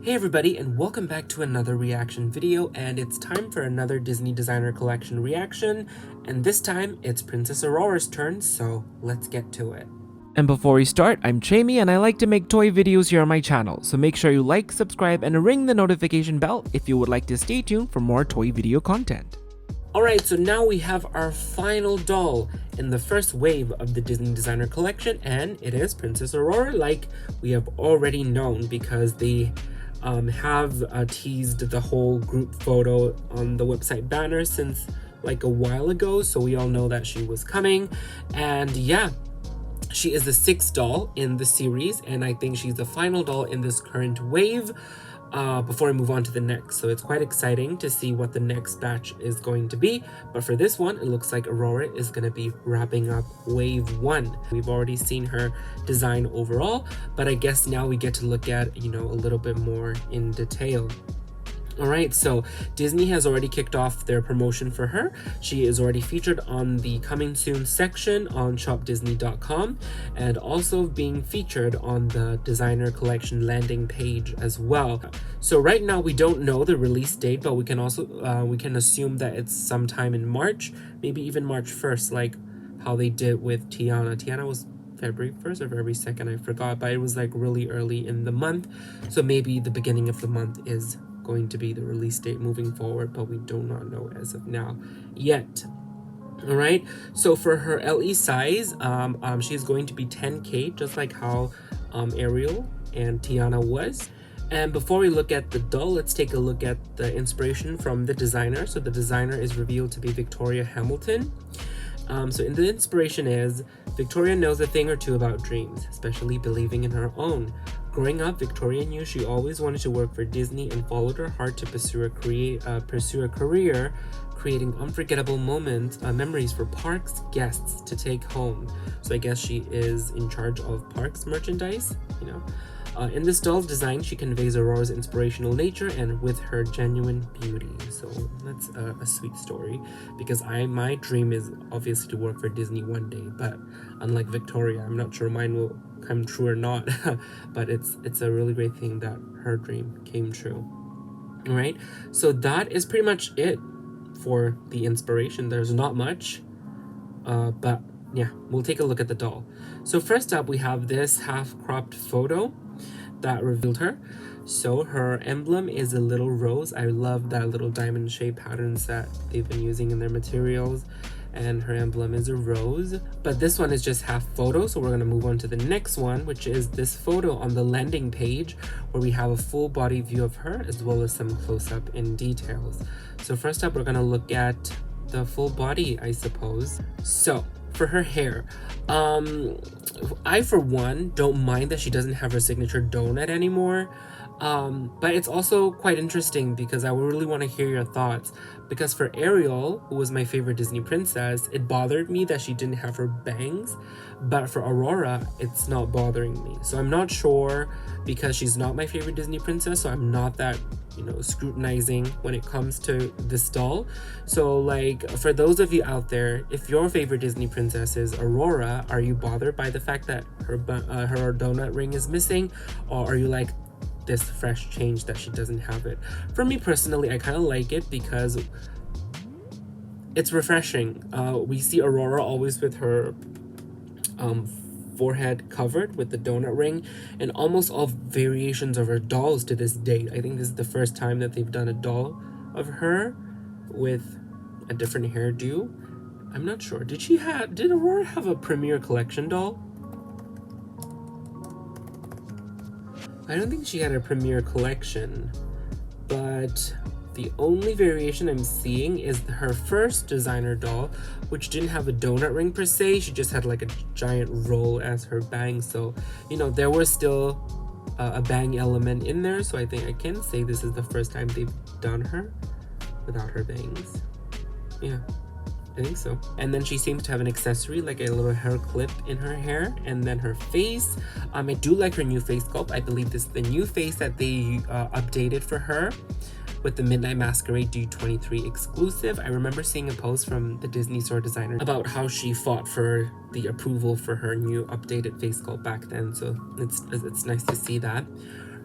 Hey everybody, and welcome back to another reaction video, and it's time for another Disney Designer Collection reaction, and this time it's Princess Aurora's turn, so let's get to it. And before we start, I'm Chaymie and I like to make toy videos here on my channel, so make sure you like, subscribe, and ring the notification bell if you would like to stay tuned for more toy video content. Alright, so now we have our final doll in the first wave of the Disney Designer Collection, and it is Princess Aurora, like we have already known because they have teased the whole group photo on the website banner since like a while ago, so we all know that she was coming. And yeah, she is the 6th doll in the series, and I think she's the final doll in this current wave before I move on to the next. So it's quite exciting to see what the next batch is going to be. But for this one, it looks like Aurora is going to be wrapping up wave 1. We've already seen her design overall, but I guess now we get to look at, a little bit more in detail. Alright, so Disney has already kicked off their promotion for her. She is already featured on the coming soon section on shopDisney.com and also being featured on the designer collection landing page as well. So right now we don't know the release date, but we can assume that it's sometime in March, maybe even March 1st, like how they did with Tiana. Tiana was February 1st or February 2nd, I forgot, but it was like really early in the month. So maybe the beginning of the month is going to be the release date moving forward, but we do not know as of now yet. All right, so for her LE size, she's going to be 10K, just like how Ariel and Tiana was. And before we look at the doll, let's take a look at the inspiration from the designer. So the designer is revealed to be Victoria Hamilton. So in the inspiration is, Victoria knows a thing or two about dreams, especially believing in her own. Growing up, Victoria knew she always wanted to work for Disney and followed her heart to pursue a career, creating unforgettable memories for parks guests to take home. So I guess she is in charge of parks merchandise, In this doll's design, she conveys Aurora's inspirational nature and with her genuine beauty. So that's a sweet story, because my dream is obviously to work for Disney one day, but unlike Victoria, I'm not sure mine will come true or not, but it's a really great thing that her dream came true. All right, so that is pretty much it for the inspiration. There's not much, but yeah, we'll take a look at the doll. So first up, we have this half-cropped photo that revealed her. So her emblem is a little rose. I love that little diamond shape patterns that they've been using in their materials, and her emblem is a rose. But this one is just half photo, so we're going to move on to the next one, which is this photo on the landing page where we have a full body view of her as well as some close-up in details. So first up, we're going to look at the full body, I suppose. So for her hair, I for one don't mind that she doesn't have her signature donut anymore, but it's also quite interesting because I really want to hear your thoughts. Because for Ariel, who was my favorite Disney princess, it bothered me that she didn't have her bangs, but for Aurora, it's not bothering me. So I'm not sure, because she's not my favorite Disney princess, so I'm not that scrutinizing when it comes to this doll. So like, for those of you out there, if your favorite Disney princess is Aurora, are you bothered by the fact that her donut ring is missing, or are you like, this fresh change that she doesn't have it? For me personally, I kind of like it because it's refreshing. We see Aurora always with her forehead covered with the donut ring, and almost all variations of her dolls to this date. I think this is the first time that they've done a doll of her with a different hairdo. I'm not sure. Did Aurora have a Premier Collection doll? I don't think she had a Premier Collection, but the only variation I'm seeing is her first designer doll, which didn't have a donut ring per se. She just had like a giant roll as her bang. So, there was still a bang element in there. So I think I can say this is the first time they've done her without her bangs. Yeah, I think so. And then she seems to have an accessory, like a little hair clip in her hair. And then her face, I do like her new face sculpt. I believe this is the new face that they updated for her with the Midnight Masquerade D23 exclusive. I remember seeing a post from the Disney store designer about how she fought for the approval for her new updated face sculpt back then, so it's nice to see that.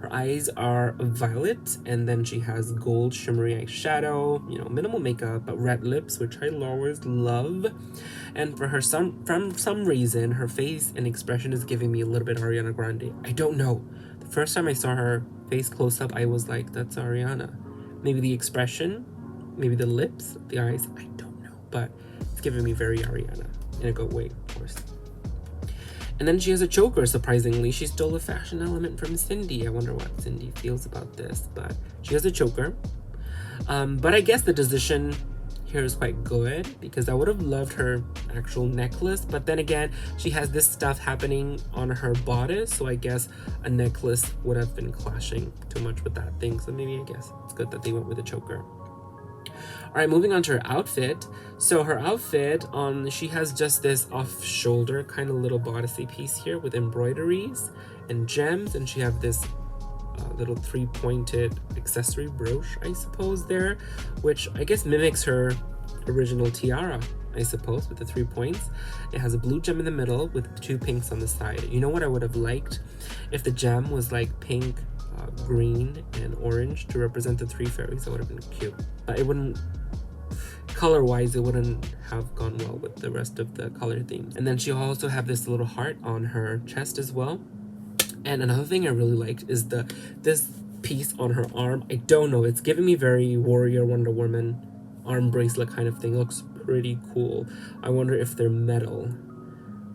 Her eyes are violet, and then she has gold shimmery eyeshadow, you know, minimal makeup, but red lips, which I always love. And for her, from some reason, her face and expression is giving me a little bit Ariana Grande. I don't know. The first time I saw her face close up, I was like, that's Ariana. Maybe the expression, maybe the lips, the eyes, I don't know. But it's giving me very Ariana in a good way, of course. And then she has a choker, surprisingly. She stole a fashion element from Cindy. I wonder what Cindy feels about this, but she has a choker. But I guess the decision here is quite good because I would have loved her actual necklace, but then again, she has this stuff happening on her bodice, so I guess a necklace would have been clashing too much with that thing. So maybe I guess it's good that they went with a choker. All right, moving on to her outfit. So her outfit, she has just this off-shoulder kind of little bodicey piece here with embroideries and gems, and she have this little three-pointed accessory brooch, I suppose, there, which I guess mimics her original tiara, I suppose, with the 3 points. It has a blue gem in the middle with 2 pinks on the side. You know what I would have liked? If the gem was like pink, green, and orange to represent the 3 fairies, that would have been cute. But it wouldn't, color-wise, it wouldn't have gone well with the rest of the color themes. And then she also have this little heart on her chest as well. And another thing I really liked is this piece on her arm. I don't know, it's giving me very Warrior Wonder Woman arm bracelet kind of thing. It looks pretty cool. I wonder if they're metal.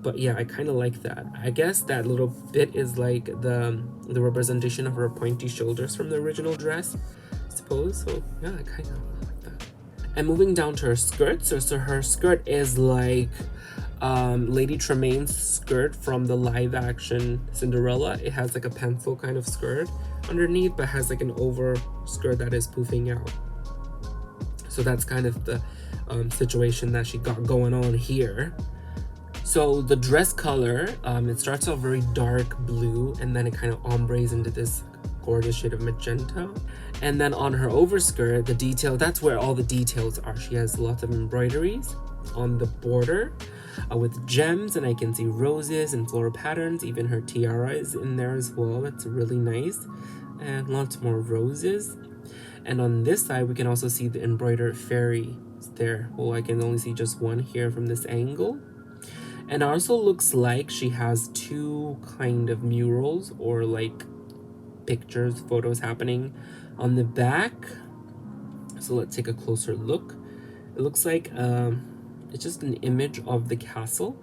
But yeah, I kind of like that. I guess that little bit is like the representation of her pointy shoulders from the original dress, I suppose. So yeah, I kind of like that. And moving down to her skirt. So her skirt is like Lady Tremaine's skirt from the live action Cinderella. It has like a pencil kind of skirt underneath, but has like an over skirt that is poofing out. So that's kind of the situation that she got going on here. So the dress color, it starts off very dark blue, and then it kind of ombres into this gorgeous shade of magenta. And then on her overskirt, the detail, that's where all the details are. She has lots of embroideries on the border with gems, and I can see roses and floral patterns. Even her tiara is in there as well. That's really nice. And lots more roses. And on this side, we can also see the embroidered fairy there. Well, I can only see just one here from this angle. And it also looks like she has 2 kind of murals or like pictures, photos happening on the back. So let's take a closer look. It looks like it's just an image of the castle,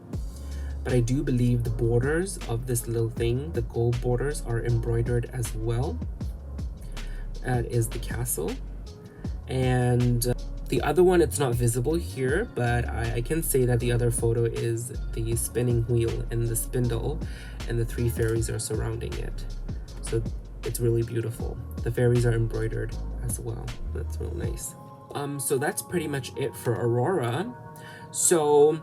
but I do believe the borders of this little thing, the gold borders, are embroidered as well. That is the castle. And the other one, it's not visible here, but I can say that the other photo is the spinning wheel and the spindle, and the 3 fairies are surrounding it. So it's really beautiful. The fairies are embroidered as well. That's real nice. So that's pretty much it for Aurora. So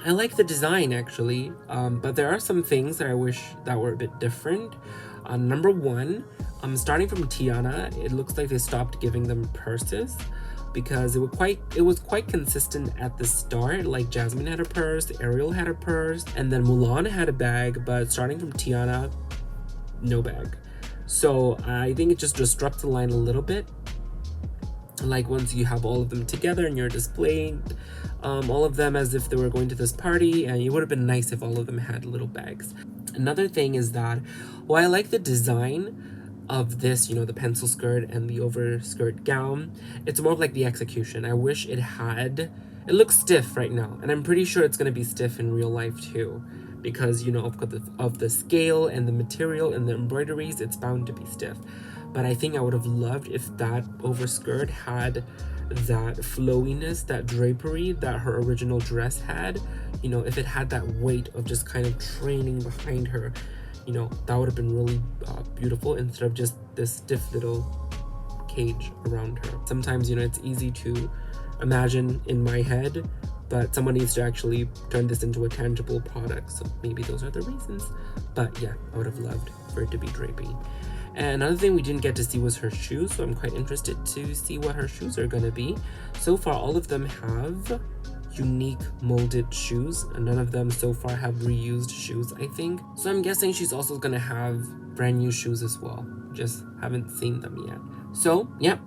I like the design actually, but there are some things that I wish that were a bit different. Number one, starting from Tiana, it looks like they stopped giving them purses because it was quite consistent at the start. Like Jasmine had a purse, Ariel had a purse, and then Mulan had a bag, but starting from Tiana, no bag. So I think it just disrupts the line a little bit. Like once you have all of them together and you're displaying all of them as if they were going to this party, and it would have been nice if all of them had little bags. Another thing is that while I like the design of this, you know, the pencil skirt and the overskirt gown, it's more of like the execution. I wish it looks stiff right now, and I'm pretty sure it's going to be stiff in real life too, because, you know, of the scale and the material and the embroideries, it's bound to be stiff. But I think I would have loved if that overskirt had that flowiness, that drapery that her original dress had. You know, if it had that weight of just kind of training behind her, you know, that would have been really beautiful, instead of just this stiff little cage around her. Sometimes, you know, it's easy to imagine in my head, but someone needs to actually turn this into a tangible product. So maybe those are the reasons. But yeah, I would have loved for it to be drapey. And another thing we didn't get to see was her shoes, so I'm quite interested to see what her shoes are gonna be. So far, all of them have unique molded shoes, and none of them so far have reused shoes, I think. So I'm guessing she's also gonna have brand new shoes as well. Just haven't seen them yet. So yeah,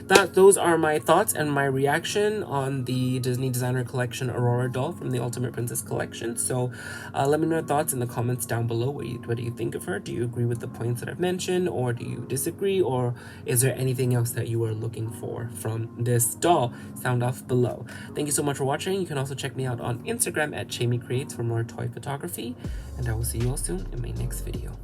those are my thoughts and my reaction on the Disney Designer Collection Aurora doll from the Ultimate Princess Collection. So let me know your thoughts in the comments down below. What do you think of her? Do you agree with the points that I've mentioned, or do you disagree, or is there anything else that you are looking for from this doll? Sound off below. Thank you so much for watching. You can also check me out on Instagram at Chaymie Creates for more toy photography, and I will see you all soon in my next video.